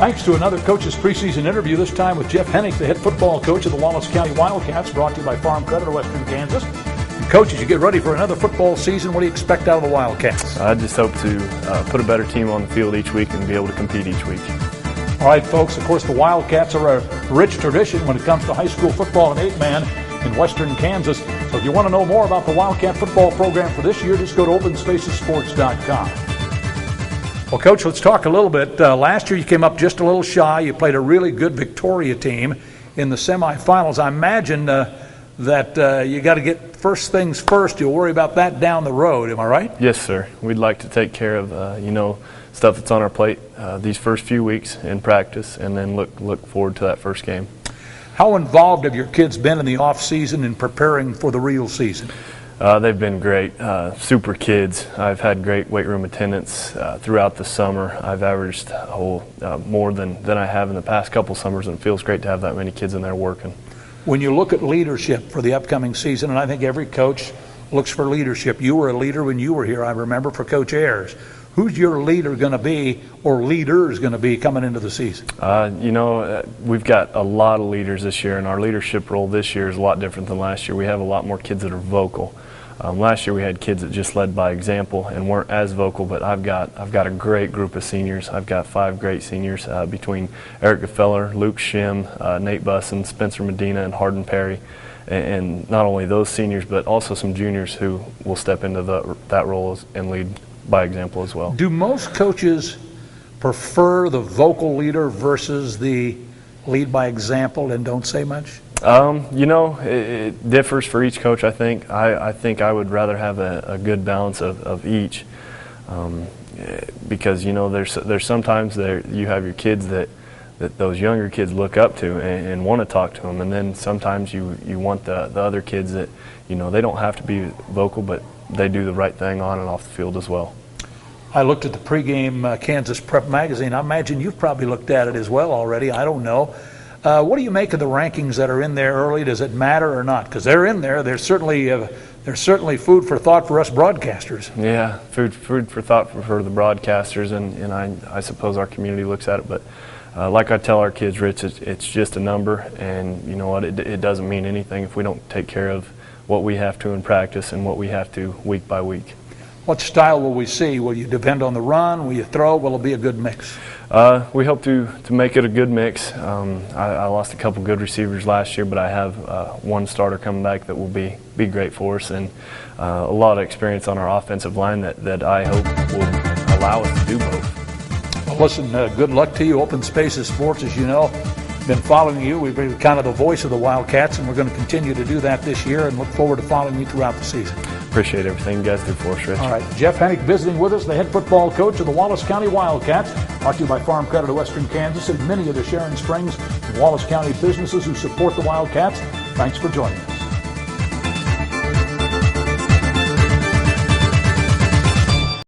Thanks to another coach's preseason interview, this time with Jeff Hennick, the head football coach of the Wallace County Wildcats, brought to you by Farm Credit of Western Kansas. And coach, as you get ready for another football season, what do you expect out of the Wildcats? I just hope to put a better team on the field each week and be able to compete each week. All right, folks, of course, the Wildcats are a rich tradition when it comes to high school football and 8-man in Western Kansas. So if you want to know more about the Wildcat football program for this year, just go to openspacessports.com. Well, Coach, let's talk a little bit. Last year you came up just a little shy. You played a really good Victoria team in the semifinals. I imagine that you got to get first things first. You'll worry about that down the road. Am I right? Yes, sir. We'd like to take care of, stuff that's on our plate these first few weeks in practice, and then look forward to that first game. How involved have your kids been in the off season in preparing for the real season? They've been great, super kids. I've had great weight room attendance throughout the summer. I've averaged more than I have in the past couple summers, and it feels great to have that many kids in there working. When you look at leadership for the upcoming season, and I think every coach looks for leadership. You were a leader when you were here, I remember, for Coach Ayers. Who's your leader going to be, or leaders going to be, coming into the season? We've got a lot of leaders this year, and our leadership role this year is a lot different than last year. We have a lot more kids that are vocal. Last year we had kids that just led by example and weren't as vocal, but I've got a great group of seniors. I've got 5 great seniors between Eric Gefeller, Luke Shim, Nate Bussin, Spencer Medina, and Hardin Perry. And not only those seniors, but also some juniors who will step into that role and lead by example as well. Do most coaches prefer the vocal leader versus the lead by example and don't say much? It differs for each coach, I think. I think I would rather have a good balance of each, because there's sometimes you have your kids that those younger kids look up to and want to talk to them, and then sometimes you want the other kids that they don't have to be vocal, but they do the right thing on and off the field as well. I looked at the pregame Kansas Prep magazine. I imagine you've probably looked at it as well already. I don't know. What do you make of the rankings that are in there early? Does it matter or not? Because they're in there. There's certainly food for thought for us broadcasters. Yeah, food for thought for the broadcasters, and I suppose our community looks at it. But like I tell our kids, Rich, it's just a number, and you know what? It doesn't mean anything if we don't take care of what we have to in practice and what we have to week by week. What style will we see? Will you depend on the run? Will you throw? Will it be a good mix? We hope to make it a good mix. I lost a couple good receivers last year, but I have one starter coming back that will be great for us, and a lot of experience on our offensive line that I hope will allow us to do both. Well, listen, good luck to you. Open Spaces Sports, as you know, been following you. We've been kind of the voice of the Wildcats, and we're going to continue to do that this year and look forward to following you throughout the season. Appreciate everything you guys do for us, Rich. All right, Jeff Hennick visiting with us, the head football coach of the Wallace County Wildcats, brought to you by Farm Credit of Western Kansas and many of the Sharon Springs and Wallace County businesses who support the Wildcats. Thanks for joining us.